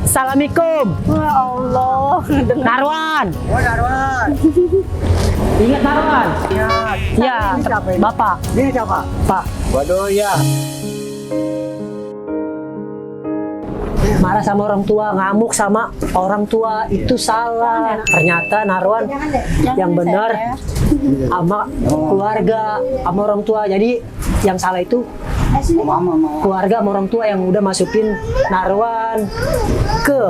Salamikum. Ya Allah. Narwan. Oh, Narwan. Ingat Narwan? Ingat. Ya, Ini siapa ini? Bapak. Ini siapa? Pak. Waduh, ya. Marah sama orang tua, ngamuk sama orang tua itu salah. Ternyata Narwan yang benar sama keluarga, sama orang tua. Jadi yang salah itu Mama. keluarga sama orang tua yang udah masukin Narwan ke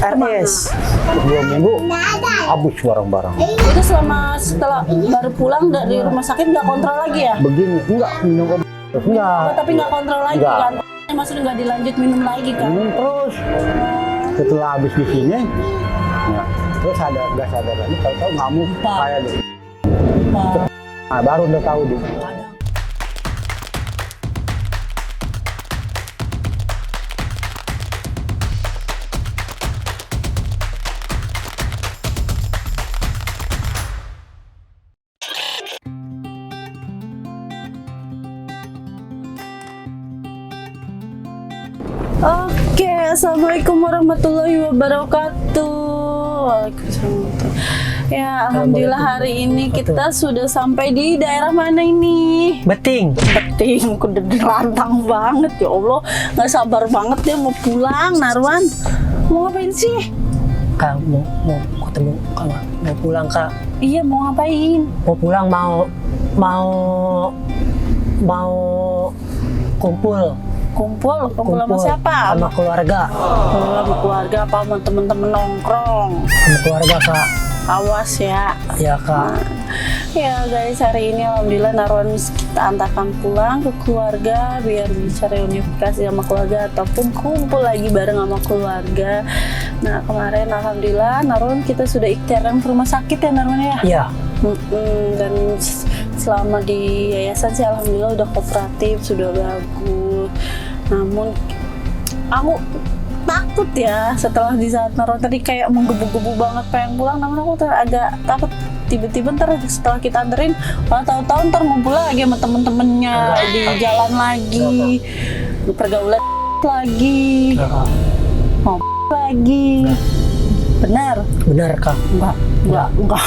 RS. 2 minggu habis barang-barang. Itu setelah baru pulang dari rumah sakit nggak kontrol lagi ya? Begini, enggak minum obat. Enggak. Oh, tapi nggak kontrol lagi Nggak. kan? Maksudnya nggak dilanjut minum lagi kan? Minum terus. Setelah habis di sini, ya, terus nggak sadar lagi, tahu-tahu ngamuk kayak gitu. Nah, baru udah tahu dia. Oke, assalamualaikum warahmatullahi wabarakatuh. Waalaikumsalam. Ya, alhamdulillah hari ini kita sudah sampai di daerah mana ini? Beting. Beting, udah dirantang banget ya Allah. Nggak sabar banget dia mau pulang, Narwan. Mau ngapain sih? Kak, mau ketemu Kak, mau pulang Kak. Iya, mau ngapain? Mau pulang mau kumpul Kumpul sama siapa? sama keluarga. Sama keluarga apa sama temen-temen nongkrong? Sama keluarga Kak. Awas ya. Ya Kak. Ya guys, hari ini alhamdulillah Narwan kita antarkan pulang ke keluarga biar bisa reunifikasi sama keluarga ataupun kumpul lagi bareng sama keluarga. Nah kemarin alhamdulillah Narwan kita sudah ikhtiaran ke rumah sakit ya Narwan ya. Iya. Dan selama di yayasan sih alhamdulillah udah kooperatif, sudah bagus. Namun aku takut ya setelah di saat Narwan tadi kayak menggebu-gebu banget pengen pulang, namun aku agak takut tiba-tiba ntar setelah kita anterin tahu-tahu ntar ngumpul lagi sama temen-temennya di jalan lagi, pergaulan lagi, mau lagi. Benar Kak. enggak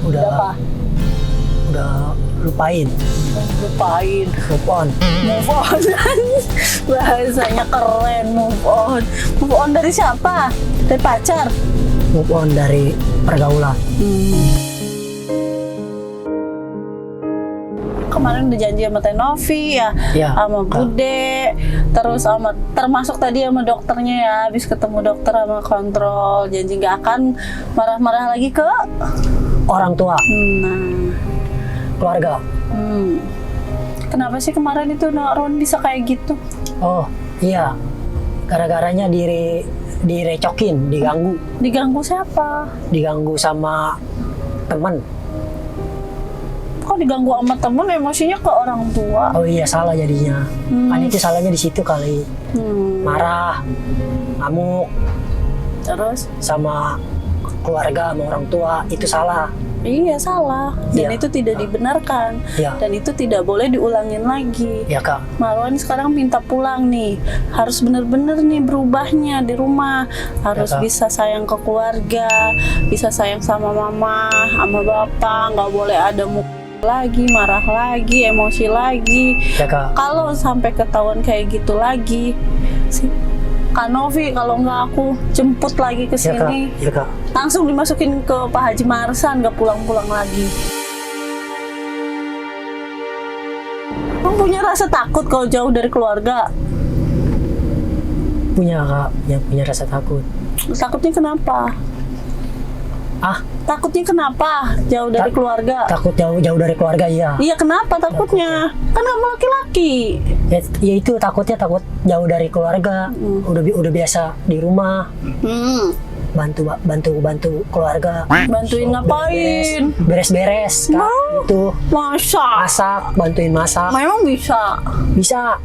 Udah apa udah lupain. move on bahasanya keren. Move on dari siapa? Dari pacar? Move on dari pergaulan. Kemarin udah janji sama Teh Novi ya, Ya, sama Bude, terus sama termasuk tadi sama dokternya ya, habis ketemu dokter sama kontrol, janji nggak akan marah-marah lagi ke Orang tua, nah. keluarga. Kenapa sih kemarin itu Narwan bisa kayak gitu? Oh iya, gara-garanya direcokin, Diganggu siapa? diganggu sama temen. Kok diganggu sama temen, emosinya ke orang tua? Oh iya, salah jadinya. Kan itu salahnya di situ kali. Marah, ngamuk Terus? sama keluarga, sama orang tua, itu salah. Iya salah, dan Iya. itu tidak dibenarkan, Iya. dan itu tidak boleh diulangin lagi. Ya Kak. Marwan sekarang minta pulang nih, harus bener-bener nih berubahnya di rumah, harus Ya, Kak. bisa sayang ke keluarga, bisa sayang sama mama, sama bapak, nggak boleh ada lagi, marah lagi, emosi lagi. Ya Kak. Kalau sampai ketahuan kayak gitu lagi, si Kak Novi kalau nggak aku jemput lagi ke Ya Kak. sini, Ya Kak. langsung dimasukin ke Pak Haji Marsan, nggak pulang-pulang lagi. Kamu punya rasa takut kalau jauh dari keluarga? Punya Kak, yang punya rasa takut. Takutnya kenapa? Ah, Takutnya kenapa jauh dari keluarga? takut jauh dari keluarga ya. Iya kenapa takutnya? Kan kamu laki-laki. Ya itu takut jauh dari keluarga. Udah biasa di rumah, bantu keluarga. Bantuin ngapain? Beres-beres Kak. Itu Masak. bantuin masak. Memang bisa. Bisa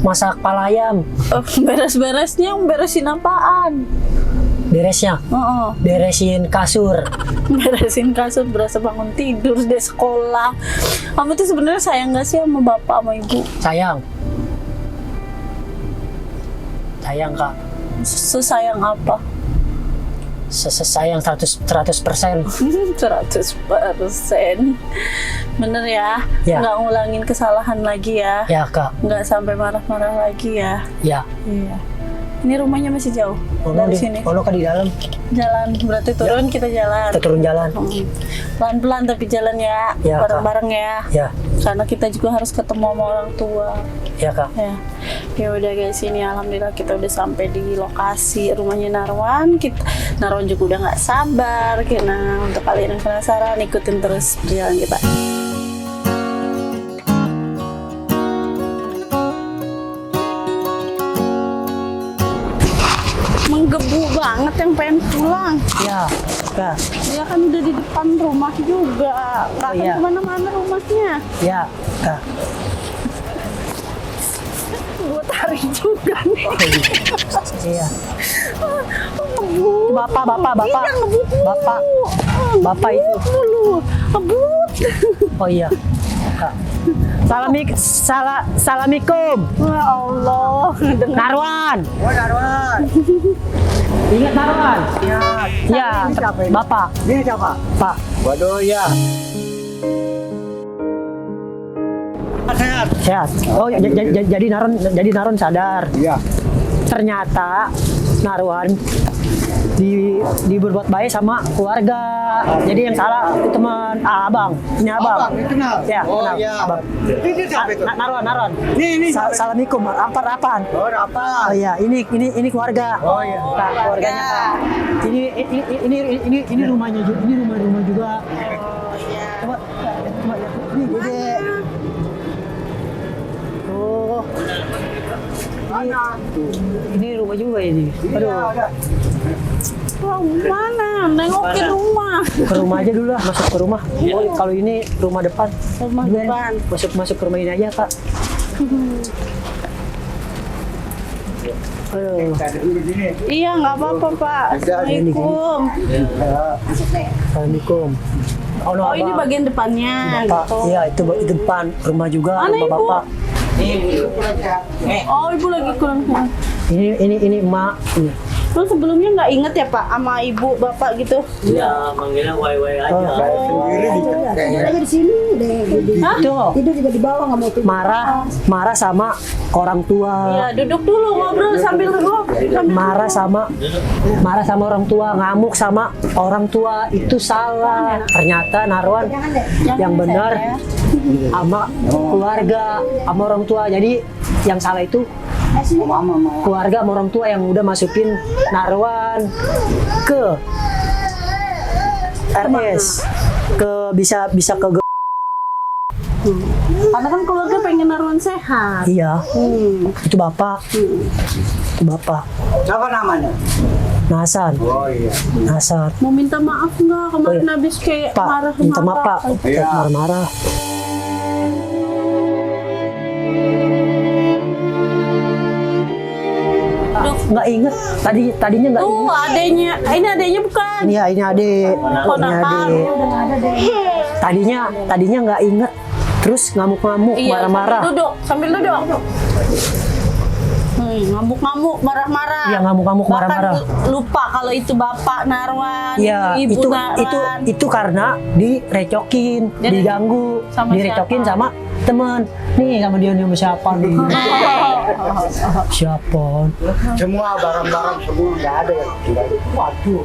masak pala ayam. Beres-beresnya beresin apaan? Beresnya beresin kasur. Beresin kasur, berasa bangun tidur deh sekolah. Kamu tuh sebenarnya sayang gak sih sama bapak sama ibu? Sayang. Sayang kak, Sesayang apa? sayang 100%. 100%. Bener ya? Ya. Nggak ngulangin kesalahan lagi ya? Ya kak, Nggak sampai marah-marah lagi ya? ya. Iya. Ini rumahnya masih jauh dari sini. Ono kak di dalam. Jalan, berarti turun kita jalan. Kita turun jalan. Pelan-pelan tapi jalan ya, Ya, bareng-bareng ya. Ya, Karena kita juga harus ketemu sama orang tua. ya kak. Ya udah guys, ini alhamdulillah kita udah sampai di lokasi rumahnya Narwan. Narwan juga udah nggak sabar. Nah, untuk kalian yang penasaran, ikutin terus perjalanan kita. Menggebu banget yang pengen pulang. Ya, kak. Dia kan udah di depan rumah juga. Nggak akan iya. kemana-mana rumahnya. Ya, kak. Gue tarik juga nih. Iya. Ngebut. Bapak. Iya, ngebut dulu. Bapak. Bapak itu. Ngebut dulu. Ngebut. Oh iya, kak. Assalamualaikum. Ya Allah. Narwan. Oh, Darwan. Ingat Narwan? Ingat. Ya, Ini siapa ini? Bapak. Ini siapa? Pak. Waduh, ya. Sehat. Sehat. Oh, jadi Narwan sadar. Iya. Ternyata Narwan berbuat baik sama keluarga. Jadi yang salah itu teman abang, punya abang. Abang, ini kenal? Ya, Oh, kenal. iya. Abang. Ini siapa itu? Narwan. Ini. Assalamualaikum. Apaan? Oh, apa? Oh iya, ini keluarga. Oh, iya. Kak, keluarganya Kak. Ini rumahnya juga. Ini rumah juga. Coba lihat. Ini Dede. Oh. Ini rumah juga ini. Aduh. Wah, mana? Nengokin rumah. Ke rumah aja dulu lah, masuk ke rumah. Oh, kalau ini rumah depan. Rumah Gimana? depan. Masuk ke rumah ini aja, Kak. Aduh. Iya, nggak apa-apa, Pak. Assalamualaikum. Assalamualaikum. Oh, ini bagian depannya. Bapak. Gitu. Iya, itu depan rumah juga, Mana rumah Ibu? Bapak. Oh, ibu lagi kurang. Ini emak. Ini. Terus sebelumnya nggak inget ya Pak sama ibu bapak gitu? Ya, manggilnya wai-wai aja. Sendiri Tidur aja di sini deh. Hah? Tuh, Tidur juga di bawah nggak mau tidur. marah sama orang tua. Iya, duduk dulu ngobrol sambil duduk. Marah sama orang tua, ngamuk sama orang tua, itu salah. Ternyata Narwan Jangan deh. yang benar sama keluarga, sama orang tua. Jadi yang salah itu Mama. keluarga sama orang tua yang udah masukin Narwan ke RS, ke bisa ke Karena kan keluarga pengen Narwan sehat. iya. Itu bapak. Siapa namanya? Nasan. Oh, iya. Nasan. Mau minta maaf nggak kemarin Oh, iya. habis kayak Pak, marah sama minta maaf Pak. Iya. Marah-marah. Nggak inget. Tadinya nggak Tuh inget. adenya, ini adenya bukan. Iya, ini adik. Ini Ponakan. adik. Tadinya nggak inget. Terus ngamuk-ngamuk, Iya, marah-marah. sambil duduk. Ngamuk-ngamuk, marah-marah. Iya, ngamuk-ngamuk, Bahkan marah-marah. lupa kalau itu bapak Narwan, Iya, ibu Narwan. itu karena direcokin, Jadi- diganggu, sama direcokin siapa? sama teman. Nih sama dia sama siapa nih? Siapa? Semua barang-barang semua nggak ada ya. Waduh.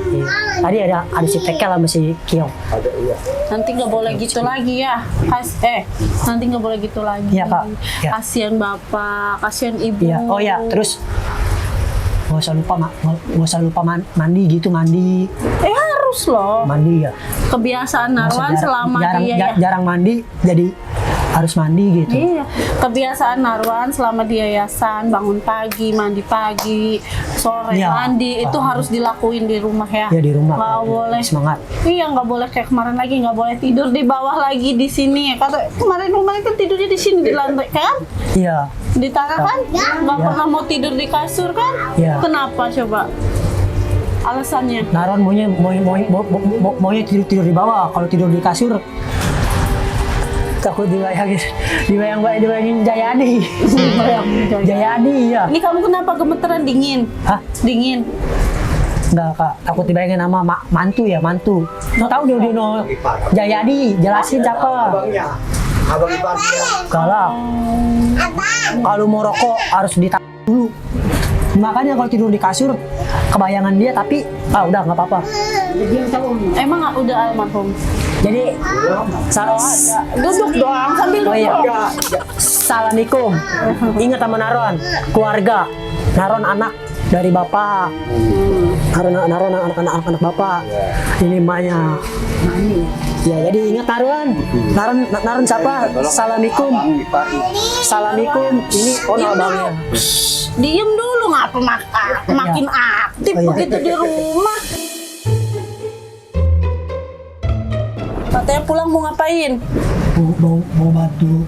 Iya. Tadi ada si Tekel sama si Kiong. Ada, iya. Nanti nggak boleh gitu lagi ya. Nanti nggak boleh gitu lagi. Iya, Kak. Iya. Kasihan bapak, kasihan ibu. Iya. Oh ya, terus nggak usah lupa mandi gitu, mandi Harus loh. ya. Kebiasaan Narwan selama jarang mandi, jadi harus mandi gitu. Iya, kebiasaan Narwan selama di yayasan bangun pagi, mandi pagi, sore Iya. mandi itu harus dilakuin di rumah ya. Ya di rumah. Nggak boleh. Semangat. Iya, nggak boleh kayak kemarin lagi, nggak boleh tidur di bawah lagi di sini. Kata kemarin kan tidurnya di sini di lantai kan? Iya. Di tanah kan? Nggak pernah mau tidur di kasur kan? Iya. Kenapa coba? Alasannya? Narwan maunya tidur di bawah. Kalau tidur di kasur Takut dibayangin Jayadi. Jayadi ya. Ini kamu kenapa gemeteran, dingin? Hah? Dingin. Enggak kak, takut dibayangin sama mantu ya, mantu. Tahu dia Jayadi, jelasin siapa? Abang ipar dia. Kalau mau rokok harus ditahan dulu. Makanya kalau tidur di kasur kebayangan dia, tapi udah nggak apa-apa. Emang udah almarhum? Jadi Duduk doang sambil oh iya. duduk. Assalamualaikum. Ingat sama Naron, keluarga. Naron anak dari bapak. Naron anak bapak. Ini emaknya. Ya, jadi ingat Naron siapa? Assalamualaikum. Assalamualaikum. Ini abangnya. Diem dulu, ngapa makin aktif Oh, iya. begitu di rumah. Katanya pulang mau ngapain? Mau bantu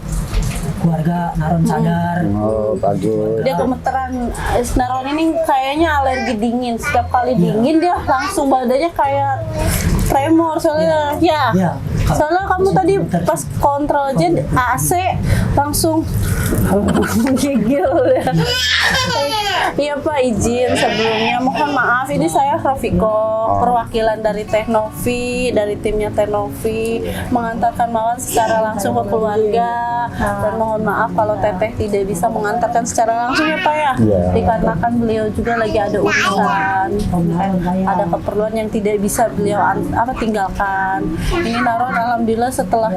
keluarga Naron sadar. Oh, bagus. Dia gemeteran. Naron ini kayaknya alergi dingin. Setiap kali dingin dia langsung badannya kayak tremor soalnya. Ya. Ya. Soalnya kamu tadi pas kontrol aja AC langsung gigil ya. Iya Pak, izin sebelumnya mohon maaf, ini saya Rofiko, perwakilan dari Teknovi, dari timnya Teknovi, mengantarkan Mawar secara langsung ke keluarga. Dan mohon maaf kalau Teteh tidak bisa mengantarkan secara langsung ya Pak ya. Dikarenakan beliau juga lagi ada urusan, ada keperluan yang tidak bisa beliau tinggalkan. Ini Naron alhamdulillah setelah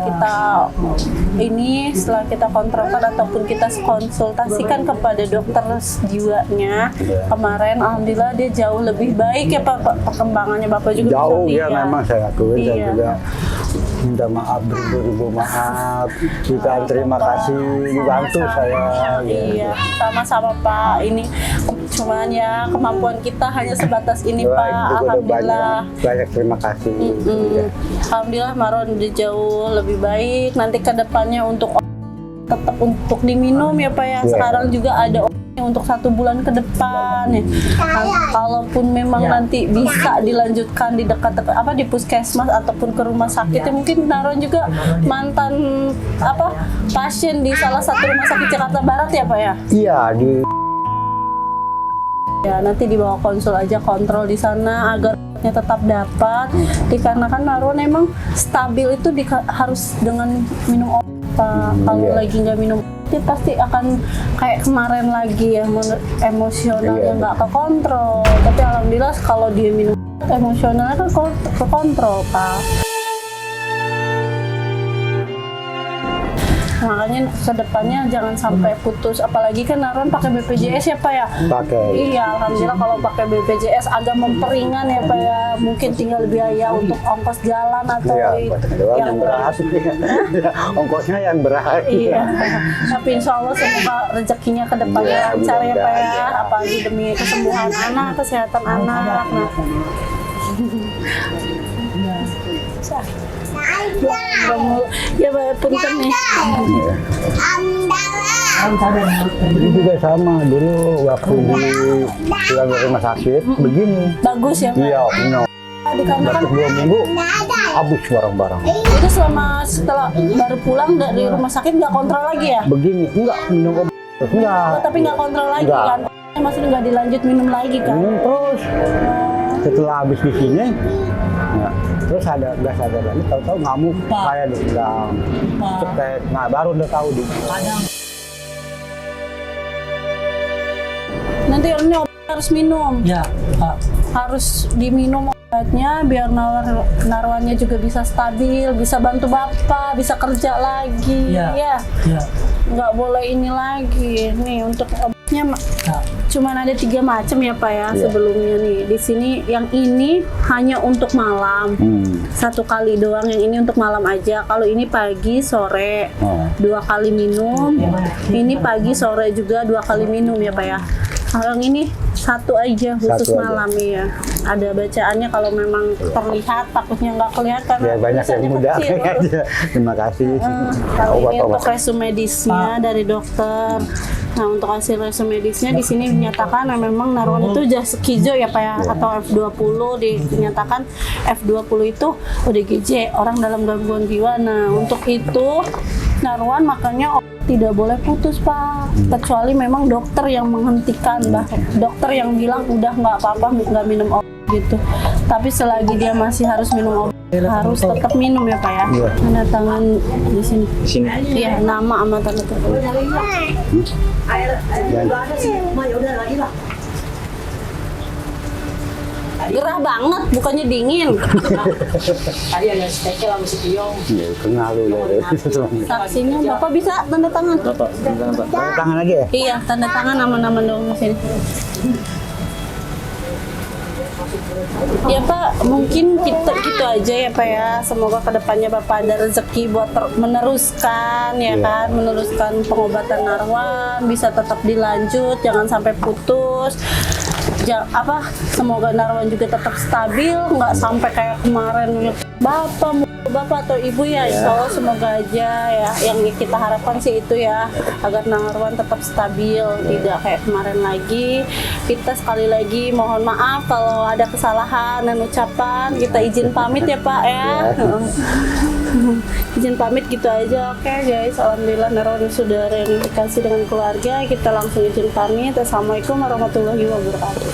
kita kontrolkan ataupun kita konsultasikan kepada dokter jiwanya kemarin, alhamdulillah dia jauh lebih baik ya Pak. Perkembangannya Bapak juga Jauh bisa ya, lihat. memang saya akui. Saya Iya. juga minta maaf beribu-ribu maaf. Kita terima kasih dibantu saya. Iya, sama-sama Pak. Ini cuman ya kemampuan kita hanya sebatas ini Wah, Pak. ini juga udah Alhamdulillah. banyak terima kasih. Ya. Alhamdulillah Maron udah jauh lebih baik. Nanti ke depannya tetap untuk diminum ya Pak ya. Sekarang juga ada untuk 1 bulan ke depan ya. Kalaupun memang nanti bisa dilanjutkan di di puskesmas ataupun ke rumah sakit ya, mungkin Naron juga mantan pasien di salah satu rumah sakit Jakarta Barat ya Pak ya. Iya, Ya, nanti dibawa konsul aja, kontrol di sana agar tetap dapat. Dikarenakan Naron emang stabil itu harus dengan minum obat. Kalau lagi nggak minum dia pasti akan kayak kemarin lagi ya, emosionalnya nggak kekontrol. Tapi alhamdulillah kalau dia minum emosionalnya kan kekontrol Pak. Makanya kedepannya jangan sampai putus, apalagi kan Naron pakai BPJS ya Pak ya. pakai. Iya, alhamdulillah kalau pakai BPJS agak memperingan ya Pak ya. Mungkin tinggal biaya untuk ongkos jalan atau Iya, doang yang yang berat. Ongkosnya yang berat. Iya, tapi insya Allah semoga rezekinya ke depannya Iya, lancar ya Pak ya. mudah-mudahan. Apalagi demi kesembuhan anak, kesehatan anak. Nah. Ya Pak, punten nih. Ini juga sama dulu waktu pulang dari rumah sakit begini. Bagus ya Pak. Iya, benar. Dikarenakan Baru 2 minggu habis barang-barang. itu setelah baru pulang dari rumah sakit nggak kontrol lagi ya? Begini, enggak minum obat. Enggak. Oh, tapi nggak kontrol lagi Nggak. kan? Maksudnya nggak dilanjut minum lagi kan? Minum terus. Setelah habis di sini, ya, terus nggak sadar lagi, tahu-tahu ngamuk kayak dibilang cetek. Nah, baru udah tahu di. Nanti ini obat harus minum, Ya, Pak. harus diminum obatnya biar naruhannya juga bisa stabil, bisa bantu Bapak, bisa kerja lagi. Ya. Ya, Ya. nggak boleh ini lagi. Nih untuk obatnya Ya. cuman ada 3 macam ya Pak ya. Iya. Sebelumnya nih di sini yang ini hanya untuk malam. 1 kali doang, yang ini untuk malam aja. Kalau ini pagi sore Oh. 2 kali minum, ini pagi sore juga 2 kali minum ya Pak ya. Kalau yang ini 1 aja khusus 1 aja. malam ya. ada bacaannya kalau memang terlihat, takutnya nggak kelihatan. Biar banyak yang tulisannya muda kecil. aja. Terima kasih. Kalau ini Obat-obat. untuk resume medisnya dari dokter. Nah, untuk hasil resume medisnya di sini dinyatakan memang Narwan itu jas hijau ya Pak ya, atau F20 dinyatakan F20 itu ODGJ, orang dalam gangguan jiwa. Nah, untuk itu Narwan makanya tidak boleh putus Pak, kecuali memang dokter yang menghentikan, dokter yang bilang udah nggak apa-apa nggak minum obat gitu. Tapi selagi dia masih harus minum obat, harus tetap minum ya Pak ya. Iya. Tanda tangan di sini. Di sini. Iya, nama sama tanda tangan. Gerah banget, bukannya dingin. Tadi ada stekel sama si Piyong. Iya, kenal lu lah. Saksinya Bapak bisa tanda tangan? Tangan aja ya? Iya, tanda tangan nama-nama dong di sini. Ya Pak, mungkin kita gitu aja ya Pak ya. Semoga kedepannya Bapak ada rezeki buat meneruskan ya kan, meneruskan pengobatan Narwan, bisa tetap dilanjut, jangan sampai putus. Semoga Narwan juga tetap stabil, nggak sampai kayak kemarin bapak atau ibu ya. Insya Allah semoga aja ya, yang kita harapkan sih itu ya, agar Narwan tetap stabil, tidak kayak kemarin lagi. Kita sekali lagi mohon maaf kalau ada kesalahan dan ucapan, kita izin pamit ya Pak ya. Izin pamit gitu aja. Oke guys, alhamdulillah Narwan sudah reunifikasi dengan keluarga. Kita langsung izin pamit. Assalamualaikum warahmatullahi wabarakatuh.